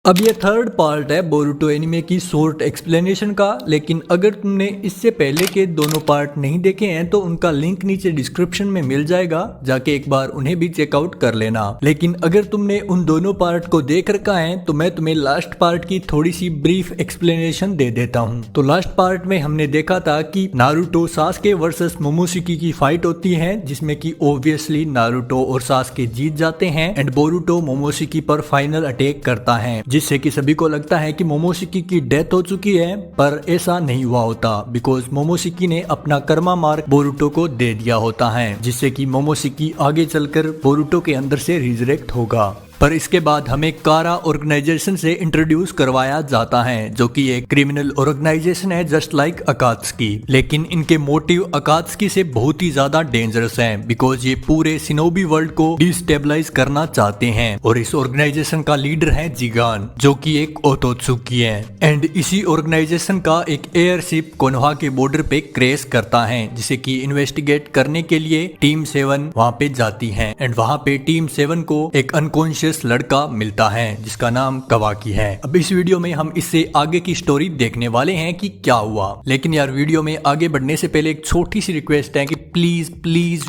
अब ये third part है बोरुटो एनिमे की शॉर्ट एक्सप्लेनेशन का। लेकिन अगर तुमने इससे पहले के दोनों पार्ट नहीं देखे हैं तो उनका लिंक नीचे डिस्क्रिप्शन में मिल जाएगा, जाके एक बार उन्हें भी चेकआउट कर लेना। लेकिन अगर तुमने उन दोनों पार्ट को देख रखा है तो मैं तुम्हें लास्ट पार्ट की थोड़ी सी ब्रीफ एक्सप्लेनेशन दे देता हूँ। तो लास्ट पार्ट में हमने देखा था कि नारुतो सास्के वर्सेस मोमोशिकी की फाइट होती है, जिसमें कि ऑब्वियसली नारुतो और सास्के जीत जाते हैं एंड बोरुटो मोमोशिकी पर फाइनल अटैक करता है, जिससे कि सभी को लगता है कि मोमोशिकी की डेथ हो चुकी है। पर ऐसा नहीं हुआ होता, बिकॉज मोमोशिकी ने अपना कर्मा मार्क बोरुटो को दे दिया होता है, जिससे कि मोमोशिकी आगे चलकर बोरुटो के अंदर से रिजरेक्ट होगा। पर इसके बाद हमें कारा ऑर्गेनाइजेशन से इंट्रोड्यूस करवाया जाता है, जो कि एक क्रिमिनल ऑर्गेनाइजेशन है जस्ट लाइक अकात्सुकी। लेकिन इनके मोटिव अकात्सुकी से बहुत ही ज्यादा डेंजरस हैं, बिकॉज ये पूरे शिनोबी वर्ल्ड को डिस्टेबलाइज करना चाहते हैं। और इस ऑर्गेनाइजेशन का लीडर है जिगान, जो कि एक ओतोत्सुकी है। एंड इसी ऑर्गेनाइजेशन का एक एयरशिप कोनोहा के बॉर्डर पे क्रैश करता है, जिसे कि इन्वेस्टिगेट करने के लिए टीम 7 वहां पे जाती है। एंड वहां पे टीम 7 को एक अनकॉन्शियस लड़का मिलता है जिसका नाम कवाकी है। अब इस वीडियो में हम इससे आगे की स्टोरी देखने वाले हैं कि क्या हुआ। लेकिन यार वीडियो में आगे बढ़ने से पहले एक छोटी सी रिक्वेस्ट है कि प्लीज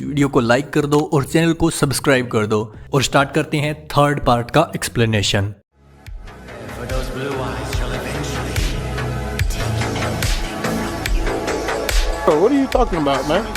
वीडियो को लाइक कर दो और चैनल को सब्सक्राइब कर दो। और स्टार्ट करते हैं थर्ड पार्ट का explanation. What are you talking about, man?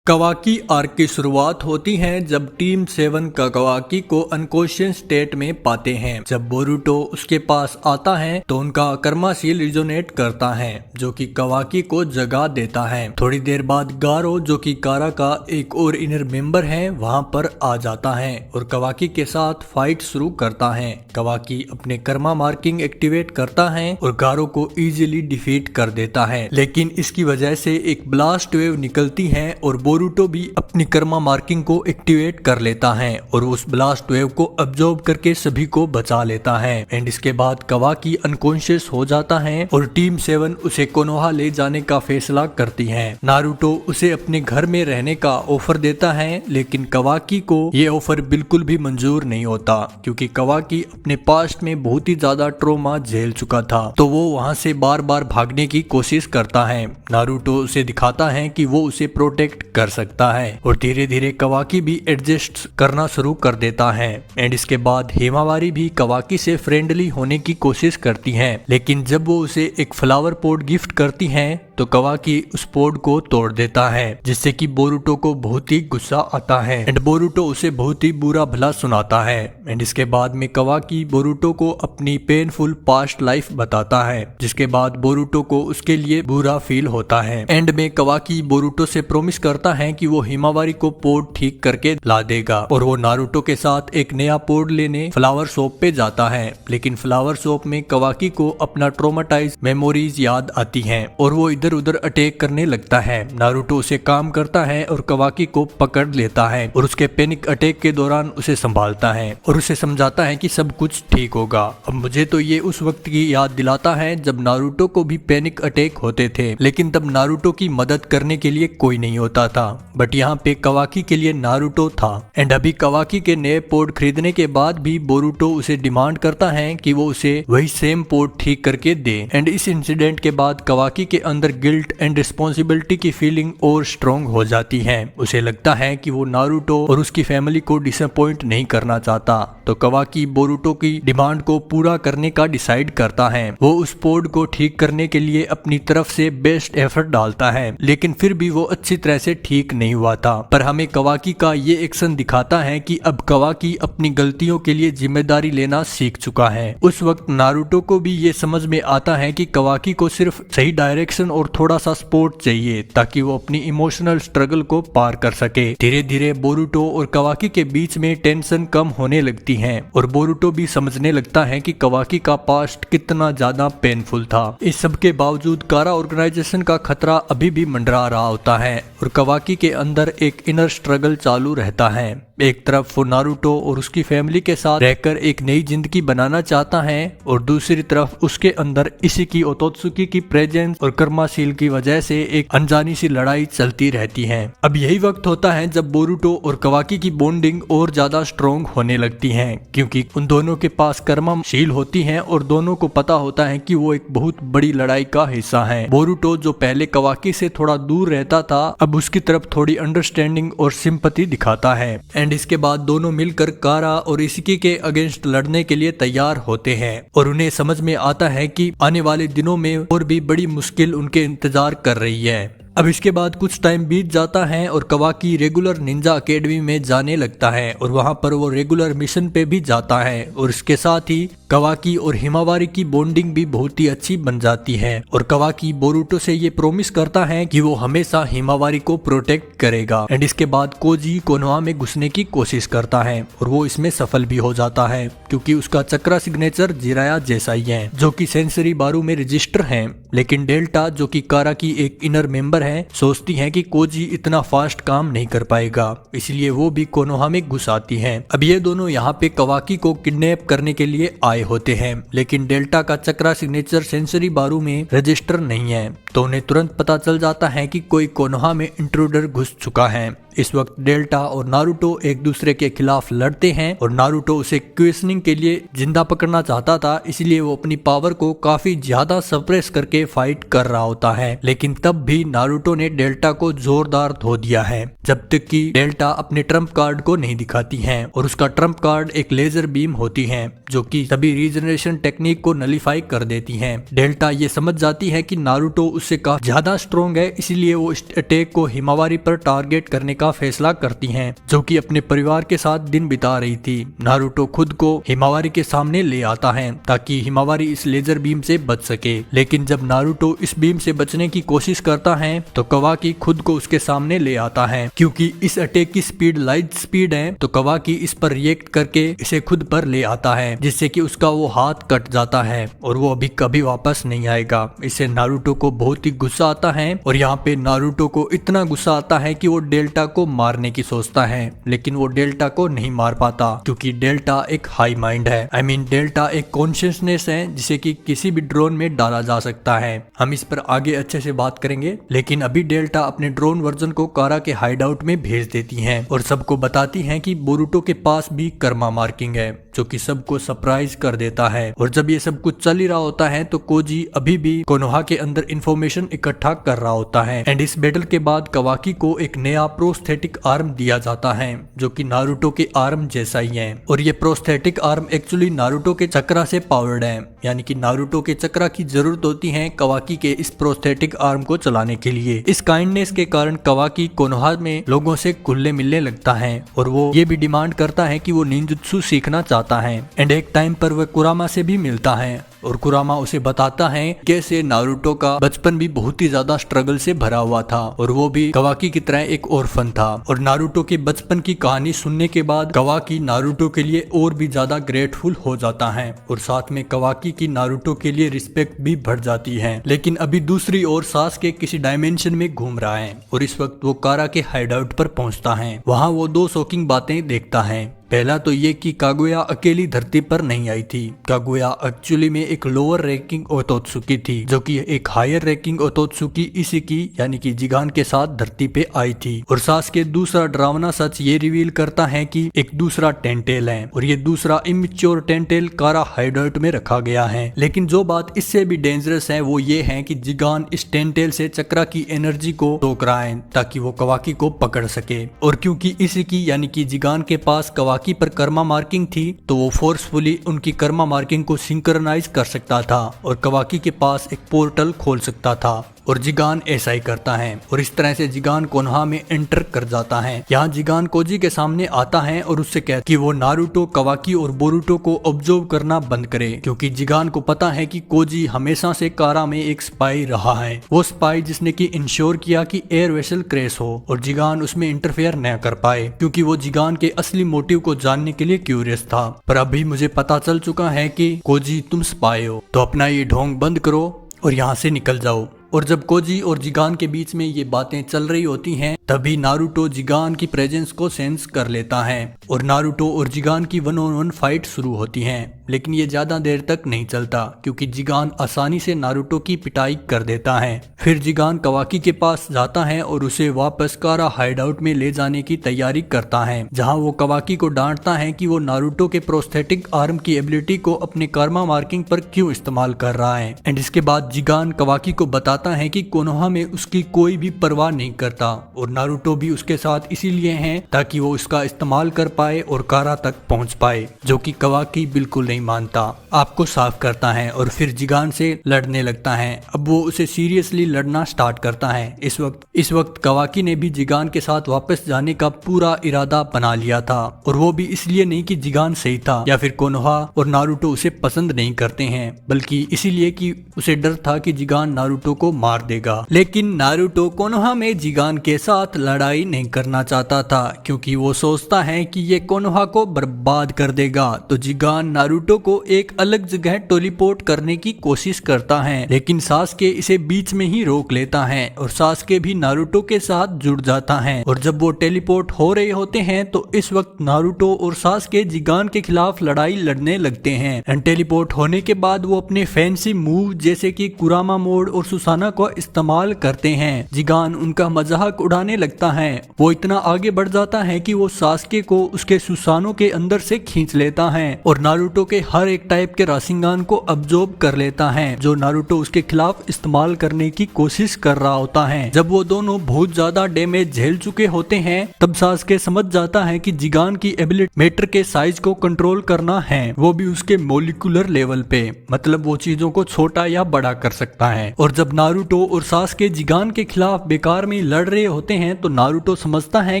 Kawaki arc की शुरुआत होती है जब टीम 7 का कवाकी को अनकॉन्शियस स्टेट में पाते हैं। जब बोरुटो उसके पास आता है तो उनका कर्माशील रिजोनेट करता है, जो कि कवाकी को जगा देता है। थोड़ी देर बाद गारो, जो कि कारा का एक और इनर मेंबर है, वहां पर आ जाता है और कवाकी के साथ फाइट शुरू करता है। कवाकी अपने कर्मा मार्किंग एक्टिवेट करता है और गारो को इजीली डिफीट कर देता है। लेकिन इसकी वजह से एक ब्लास्ट वेव निकलती है और बोरुटो भी अपनी कर्मा मार्किंग को एक्टिवेट कर लेता है और उस ब्लास्ट वेव को अब्जॉर्ब करके सभी को बचा लेता है। एंड इसके बाद कवाकी अनकॉन्शियस हो जाता है और टीम 7 उसे कोनोहा ले जाने का फैसला करती है। नारुतो उसे अपने घर में रहने का ऑफर देता है, लेकिन कवाकी को ये ऑफर बिल्कुल भी मंजूर नहीं होता, क्योंकि कवाकी अपने पास्ट में बहुत ही ज्यादा ट्रॉमा झेल चुका था, तो वो वहाँ से बार बार भागने की कोशिश करता है। नारुतो उसे दिखाता है कि वो उसे प्रोटेक्ट कर सकता है और धीरे धीरे कवाकी भी एडजस्ट करना शुरू कर देता है। एंड इसके बाद हिमावारी भी कवाकी से फ्रेंडली होने की कोशिश करती है, लेकिन जब वो उसे एक फ्लावर पॉट गिफ्ट करती है तो कवाकी उस पॉट को तोड़ देता है, जिससे कि बोरुटो को बहुत ही गुस्सा आता है एंड बोरुटो उसे बहुत ही बुरा भला सुनाता है। एंड इसके बाद में कवाकी बोरुटो को अपनी पेनफुल पास्ट लाइफ बताता है, जिसके बाद बोरुटो को उसके लिए बुरा फील होता है। एंड में कवाकी बोरुटो से प्रॉमिस करता है कि वो हिमावारी को पोर्ट ठीक करके ला देगा और वो नारुतो के साथ एक नया पोर्ट लेने फ्लावर शॉप पे जाता है। लेकिन फ्लावर शॉप में कवाकी को अपना ट्रोमाटाइज मेमोरीज याद आती हैं और वो इधर उधर अटैक करने लगता है। नारुतो उसे काम करता है और कवाकी को पकड़ लेता है और उसके पैनिक अटैक के दौरान उसे संभालता है और उसे समझाता है कि सब कुछ ठीक होगा। अब मुझे तो ये उस वक्त की याद दिलाता है जब नारुतो को भी पैनिक अटैक होते थे, लेकिन तब नारुतो की मदद करने के लिए कोई नहीं होता था, बट यहाँ पे कवाकी के लिए नारुतो था। एंड अभी कवाकी के नए पोर्ट खरीदने के बाद भी बोरुटो उसे डिमांड करता है कि वो उसे वही सेम पोर्ट ठीक करके दे। एंड इस इंसिडेंट के बाद कवाकी के अंदर गिल्ट एंड रिस्पॉन्सिबिलिटी की फीलिंग और स्ट्रॉन्ग हो जाती है। उसे लगता है कि वो नारुतो और उसकी फैमिली को डिसअपॉइंट नहीं करना चाहता, तो कवाकी बोरुटो की डिमांड को पूरा करने का डिसाइड करता है। वो उस पोर्ट को ठीक करने के लिए अपनी तरफ से बेस्ट एफर्ट डालता है, लेकिन फिर भी वो अच्छी तरह से ठीक नहीं हुआ था। पर हमें कवाकी का ये एक्शन दिखाता है कि अब कवाकी अपनी गलतियों के लिए जिम्मेदारी लेना सीख चुका है। उस वक्त नारुतो को भी ये समझ में आता है कि कवाकी को सिर्फ सही डायरेक्शन और थोड़ा सा सपोर्ट चाहिए ताकि वो अपनी इमोशनल स्ट्रगल को पार कर सके। धीरे धीरे बोरुटो और कवाकी के बीच में टेंशन कम होने लगती है और बोरुटो भी समझने लगता है कि कवाकी का पास्ट कितना ज्यादा पेनफुल था। इस सब के बावजूद कारा ऑर्गेनाइजेशन का खतरा अभी भी मंडरा रहा होता है और कवाकी के अंदर एक इनर स्ट्रगल चालू रहता है। एक तरफ वो नारुतो और उसकी फैमिली के साथ रहकर एक नई जिंदगी बनाना चाहता है और दूसरी तरफ उसके अंदर इशिकी ओतोत्सुकी की प्रेजेंस और कर्माशील की वजह से एक अनजानी सी लड़ाई चलती रहती है। अब यही वक्त होता है जब बोरुटो और कवाकी की बॉन्डिंग और ज्यादा स्ट्रॉन्ग होने लगती है, क्योंकि उन दोनों के पास कर्मशील होती हैं और दोनों को पता होता है कि वो एक बहुत बड़ी लड़ाई का हिस्सा है। बोरुटो जो पहले कवाकी से थोड़ा दूर रहता था, अब उसकी तरफ थोड़ी अंडरस्टैंडिंग और सिंपैथी दिखाता है। एंड इसके बाद दोनों मिलकर कारा और इशिकी के अगेंस्ट लड़ने के लिए तैयार होते हैं और उन्हें समझ में आता है कि आने वाले दिनों में और भी बड़ी मुश्किल उनके इंतजार कर रही है। अब इसके बाद कुछ टाइम बीत जाता है और कवाकी रेगुलर निंजा अकेडमी में जाने लगता है और वहां पर वो रेगुलर मिशन पे भी जाता है और इसके साथ ही कवाकी और हिमावारी की बॉन्डिंग भी बहुत ही अच्छी बन जाती है और कवाकी बोरुटो से ये प्रॉमिस करता है कि वो हमेशा हिमावारी को प्रोटेक्ट करेगा। एंड इसके बाद कोजी कोनोहा में घुसने की कोशिश करता है और वो इसमें सफल भी हो जाता है, क्योंकि उसका चक्रा सिग्नेचर जिराया जैसा ही है जो कि सेंसरी बारू में रजिस्टर है। लेकिन डेल्टा जो कि कारा की एक इनर मेंबर है सोचती है कि कोजी इतना फास्ट काम नहीं कर पाएगा, इसलिए वो भी कोनोहा में घुस आती है। अब ये दोनों यहाँ पे कवाकी को किडनैप करने के लिए आए होते हैं, लेकिन डेल्टा का चक्रा सिग्नेचर सेंसरी बारू में रजिस्टर नहीं है, तो उन्हें तुरंत पता चल जाता है कि कोई कोनोहा में इंट्रूडर घुस चुका है। इस वक्त डेल्टा और नारुतो एक दूसरे के खिलाफ लड़ते हैं और नारुतो उसे क्वेश्चनिंग के लिए जिंदा पकड़ना चाहता था, इसलिए वो अपनी पावर को काफी ज्यादा सप्रेस करके फाइट कर रहा होता है। लेकिन तब भी नारुतो ने डेल्टा को जोरदार धो दिया है, जब तक कि डेल्टा अपने ट्रम्प कार्ड को नहीं दिखाती है और उसका ट्रम्प कार्ड एक लेजर बीम होती है जो कि सभी रीजनरेशन टेक्निक को नलीफाई कर देती है। डेल्टा ये समझ जाती है कि नारुतो उससे काफी ज्यादा स्ट्रॉन्ग है, इसलिए वो इस अटैक को हिमावारी पर टारगेट करने का फैसला करती हैं, जो कि अपने परिवार के साथ दिन बिता रही थी। नारुतो खुद को हिमावारी के सामने ले आता है ताकि हिमावारी इस लेजर बीम से बच सके। लेकिन जब नारुतो इस बीम से बचने की कोशिश करता है तो कवाकी खुद को उसके सामने ले आता है। क्योंकि इस अटैक की स्पीड लाइट स्पीड है तो कवाकी इस पर रिएक्ट करके इसे खुद पर ले आता है, जिससे कि उसका वो हाथ कट जाता है और वो अभी कभी वापस नहीं आएगा। इससे नारुतो को बहुत ही गुस्सा आता है और यहाँ पे नारुतो को इतना गुस्सा आता है कि वो डेल्टा को मारने की सोचता है, लेकिन वो डेल्टा को नहीं मार पाता क्योंकि डेल्टा एक हाई माइंड है। आई मीन डेल्टा एक कॉन्शियसनेस है जिसे कि किसी भी ड्रोन में डाला जा सकता है। हम इस पर आगे अच्छे से बात करेंगे, लेकिन अभी डेल्टा अपने ड्रोन वर्जन को कारा के हाइड आउट में भेज देती है और सबको बताती है कि बोरुटो के पास भी कर्मा मार्किंग है, जो कि सबको सरप्राइज कर देता है। और जब ये सब कुछ चल ही रहा होता है तो कोजी अभी भी कोनोहा के अंदर इंफॉर्मेशन इकट्ठा कर रहा होता है। एंड इस बैटल के बाद कवाकी को एक नया प्रोस्थेटिक आर्म दिया जाता है जो कि नारुतो के आर्म जैसा ही है और ये प्रोस्थेटिक आर्म एक्चुअली नारुतो के चक्रा से पावर्ड है, यानी कि नारुतो के चक्रा की जरूरत होती है कवाकी के इस प्रोस्थेटिक आर्म को चलाने के लिए। इस काइंडनेस के कारण कवाकी कोनोहा में लोगों से घुलने मिलने लगता है और वो ये भी डिमांड करता है कि वो निंजुत्सु सीखना चाहता है। एंड एक टाइम पर वह कुरामा से भी मिलता है और कुरामा उसे बताता है कैसे नारुतो का बचपन भी बहुत ही ज्यादा स्ट्रगल से भरा हुआ था और वो भी कवाकी की तरह एक ऑर्फन था। और नारुतो के बचपन की कहानी सुनने के बाद कवाकी नारुतो के लिए और भी ज्यादा ग्रेटफुल हो जाता है और साथ में कवाकी की नारुतो के लिए रिस्पेक्ट भी बढ़ जाती है। लेकिन अभी दूसरी ओर सासके किसी डायमेंशन में घूम रहा है और इस वक्त वो कारा के हाइड आउट पर पहुंचता है। वहाँ वो दो शॉकिंग बातें देखता है। पहला तो ये कि कागुया अकेली धरती पर नहीं आई थी। कागुया एक्चुअली में एक लोअर रैंकिंग ओतोत्सुकी थी जो कि एक हायर रैंकिंग ओतोत्सुकी इशिकी यानी कि जिगान के साथ धरती पे आई थी। और सासके दूसरा डरावना सच ये रिवील करता है कि एक दूसरा टेंटेल है और ये दूसरा इमेच्योर टेंटेल कारा हाइडआउट में रखा गया है। लेकिन जो बात इससे भी डेंजरस है वो ये है कि जिगान इस टेंटेल से चक्रा की एनर्जी को रोक रहा है ताकि वो कवाकी को पकड़ सके। और क्योंकि इशिकी यानी कि जिगान के पास कवाकी पर कर्मा मार्किंग थी तो वो फोर्सफुली उनकी कर्मा मार्किंग को सिंक्रोनाइज कर सकता था और कवाकी के पास एक पोर्टल खोल सकता था और जिगान ऐसा ही करता है और इस तरह से जिगान कोनोहा में एंटर कर जाता है। यहाँ जिगान कोजी के सामने आता है और उससे कहता है कि वो नारुतो, कवाकी और बोरुटो को ऑब्जर्व करना बंद करे क्योंकि जिगान को पता है कि कोजी हमेशा से कारा में एक स्पाई रहा है, वो स्पाई जिसने कि इंश्योर किया कि एयर वेसल क्रैश हो और जिगान उसमें इंटरफेयर न कर पाए क्योंकि वो जिगान के असली मोटिव को जानने के लिए क्यूरियस था। पर अभी मुझे पता चल चुका है कि कोजी तुम स्पाई हो, तो अपना ये ढोंग बंद करो और यहाँ से निकल जाओ। और जब कोजी और जिगान के बीच में ये बातें चल रही होती हैं तभी नारुतो जिगान की प्रेजेंस को सेंस कर लेता है और नारुतो और जिगान की 1-on-1 फाइट शुरू होती है। लेकिन ये ज्यादा देर तक नहीं चलता क्योंकि जिगान आसानी से नारुतो की पिटाई कर देता है। फिर जिगान कवाकी के पास जाता है और उसे वापस कारा हाइडआउट में ले जाने की तैयारी करता है, जहां वो कवाकी को डांटता है कि वो नारुतो के प्रोस्थेटिक आर्म की एबिलिटी को अपने कर्मा मार्किंग पर क्यों इस्तेमाल कर रहा है। एंड इसके बाद जिगान कवाकी को बताता है कि कोनोहा में उसकी कोई भी परवाह नहीं करता और नारुतो भी उसके साथ इसीलिए है ताकि वो उसका इस्तेमाल कर पाए और कारा तक पहुंच पाए, जो कि कवाकी बिल्कुल नहीं मानता। आपको साफ करता है और फिर जिगान से लड़ने लगता है। अब वो उसे सीरियसली लड़ना स्टार्ट करता है। इस वक्त कवाकी ने भी जिगान के साथ वापस जाने का पूरा इरादा बना लिया था और वो भी इसलिए नहीं कि जिगान सही था या फिर कोनोहा और नारुतो उसे पसंद नहीं करते हैं, बल्कि इसीलिए कि उसे डर था कि जिगान नारुतो को मार देगा। लेकिन नारुतो कोनोहा में जिगान के साथ लड़ाई नहीं करना चाहता था क्योंकि वो सोचता है कि ये कोनोहा को बर्बाद कर देगा। तो जिगान नारुतो को एक अलग जगह टेलीपोर्ट करने की कोशिश करता है, लेकिन सासुके इसे बीच में ही रोक लेता है और सासुके भी नारुतो के साथ जुड़ जाता है। और जब वो टेलीपोर्ट हो रहे होते हैं तो इस वक्त नारुतो और सासुके जिगान के खिलाफ लड़ाई लड़ने लगते हैं। एंड टेलीपोर्ट होने के बाद वो अपने फैंसी मूव जैसे कि कुरामा मोड और सुसाना को इस्तेमाल करते हैं। जिगान उनका मजाक उड़ाने लगता है। वो इतना आगे बढ़ जाता है कि वो सासुके को उसके सुसानों के अंदर से खींच लेता है और नारुतो के हर एक टाइप के राशिंगान को अब्जॉर्ब कर लेता है जो नारुतो उसके खिलाफ इस्तेमाल करने की कोशिश कर रहा होता है। जब वो दोनों बहुत ज्यादा डैमेज झेल चुके होते हैं तब सासुके समझ जाता है कि जिगान की एबिलिटी मैटर के साइज को कंट्रोल करना है, वो भी उसके मोलिकुलर लेवल पे, मतलब वो चीजों को छोटा या बड़ा कर सकता है। और जब नारुतो और सासुके जिगान के खिलाफ बेकार में लड़ रहे होते हैं तो नारुतो समझता है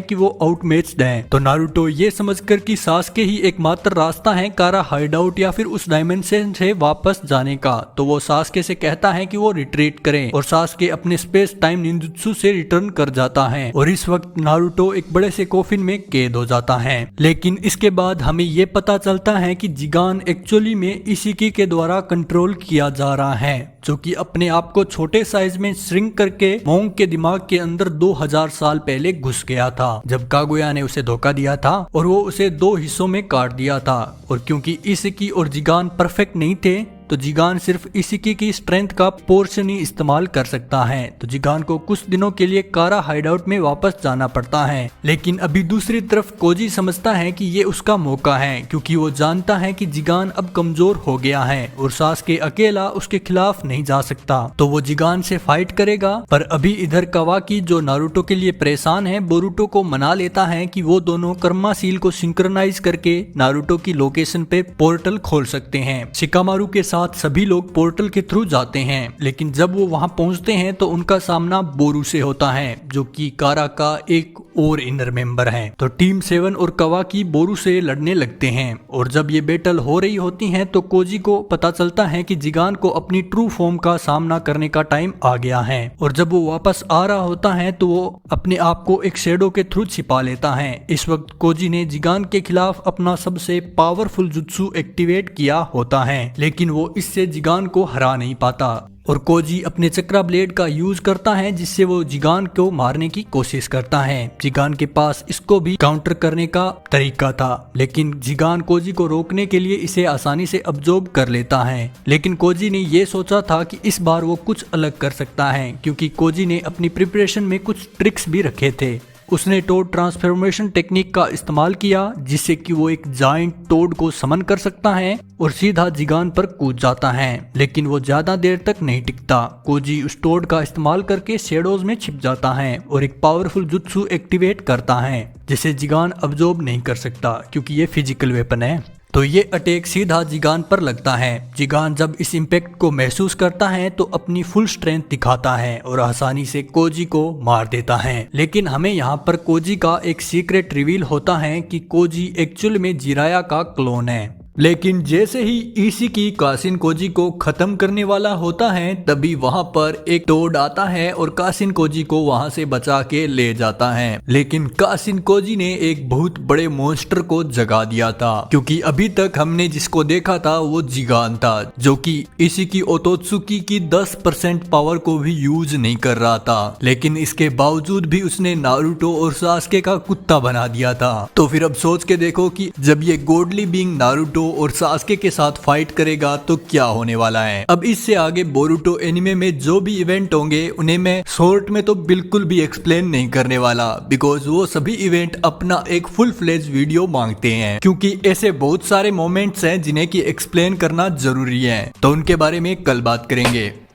कि वो आउटमैच्ड है। तो नारुतो ये समझकर कि सासुके ही एकमात्र रास्ता है कारा हाइडआउट या फिर उस डायमेंशन से वापस जाने का, तो वो सासुके से कहता है कि वो रिट्रीट करे और सासुके अपने स्पेस टाइम निंजुत्सु से रिटर्न कर जाता है। और इस वक्त नारुतो एक बड़े से कॉफिन में कैद हो जाता है। लेकिन इसके बाद हमें ये पता चलता है कि जिगान एक्चुअली में इशिकी के द्वारा कंट्रोल किया जा रहा है, जो कि अपने आप को छोटे साइज में श्रिंक करके मोंग के दिमाग के अंदर 2000 साल पहले घुस गया था जब कागुया ने उसे धोखा दिया था और वो उसे 2 हिस्सों में काट दिया था। और क्योंकि इशिकी और जिगान परफेक्ट नहीं थे तो जिगान सिर्फ इशिकी की स्ट्रेंथ का पोर्शन ही इस्तेमाल कर सकता है। तो जिगान को कुछ दिनों के लिए कारा हाइडआउट में वापस जाना पड़ता है। लेकिन अभी दूसरी तरफ कोजी समझता है कि ये उसका मौका है क्योंकि वो जानता है कि जिगान अब कमजोर हो गया है और सासुके अकेला उसके खिलाफ नहीं जा सकता, तो वो जिगान से फाइट करेगा। पर अभी इधर कवाकी जो नारुतो के लिए परेशान है बोरुतो को मना लेता है कि वो दोनों कर्मा सील को सिंक्रोनाइज करके नारुतो की लोकेशन पे पोर्टल खोल सकते हैं। शिकामारू के साथ सभी लोग पोर्टल के थ्रू जाते हैं, लेकिन जब वो वहां पहुंचते हैं तो उनका सामना बोरू से होता है जो कि कारा का एक और इनर मेंबर है। तो टीम 7 और कवाकी बोरू से लड़ने लगते हैं और जब ये बैटल हो रही होती है तो कोजी को पता चलता है कि जिगान को अपनी ट्रू फॉर्म का सामना करने का टाइम आ गया है। और जब वो वापस आ रहा होता है तो वो अपने आप को एक शेडो के थ्रू छिपा लेता है। इस वक्त कोजी ने जिगान के खिलाफ अपना सबसे पावरफुल जुत्सु एक्टिवेट किया होता है, लेकिन वो इससे जिगान को हरा नहीं पाता और कोजी अपने चक्रा ब्लेड का यूज करता है जिससे वो जिगान को मारने की कोशिश करता है। जिगान के पास इसको भी काउंटर करने का तरीका था, लेकिन जिगान कोजी को रोकने के लिए इसे आसानी से अब्जॉर्ब कर लेता है। लेकिन कोजी ने ये सोचा था कि इस बार वो कुछ अलग कर सकता है क्योंकि कोजी ने अपनी प्रिपरेशन में कुछ ट्रिक्स भी रखे थे। उसने टोड ट्रांसफॉर्मेशन टेक्निक का इस्तेमाल किया जिससे कि वो एक जायंट टोड को समन कर सकता है और सीधा जिगान पर कूद जाता है, लेकिन वो ज्यादा देर तक नहीं टिकता। कोजी उस टोड का इस्तेमाल करके शेडोज में छिप जाता है और एक पावरफुल जुत्सु एक्टिवेट करता है जिसे जिगान अब्जॉर्ब नहीं कर सकता क्योंकि ये फिजिकल वेपन है। तो ये अटैक सीधा जिगान पर लगता है। जिगान जब इस इम्पैक्ट को महसूस करता है तो अपनी फुल स्ट्रेंथ दिखाता है और आसानी से कोजी को मार देता है। लेकिन हमें यहाँ पर कोजी का एक सीक्रेट रिवील होता है कि कोजी एक्चुअल में जिराया का क्लोन है। लेकिन जैसे ही इशिकी कासिन कोजी को खत्म करने वाला होता है तभी वहां पर एक टोड आता है और कासिन कोजी को वहां से बचा के ले जाता है। लेकिन कासिन कोजी ने एक बहुत बड़े मॉन्स्टर को जगा दिया था, क्योंकि अभी तक हमने जिसको देखा था वो जिगान था, जो कि इशिकी ओतोत्सुकी की 10% पावर को भी यूज नहीं कर रहा था। लेकिन इसके बावजूद भी उसने नारुतो और सास्के का कुत्ता बना दिया था। तो फिर अब सोच के देखो कि जब ये गॉडली बीइंग नारुतो और सास्के के साथ फाइट करेगा तो क्या होने वाला है। अब इससे आगे बोरुटो एनिमे में जो भी इवेंट होंगे उन्हें मैं शॉर्ट में तो बिल्कुल भी एक्सप्लेन नहीं करने वाला, बिकॉज वो सभी इवेंट अपना एक फुल फ्लेज वीडियो मांगते हैं, क्योंकि ऐसे बहुत सारे मोमेंट्स हैं जिन्हें की एक्सप्लेन करना जरूरी है। तो उनके बारे में कल बात करेंगे।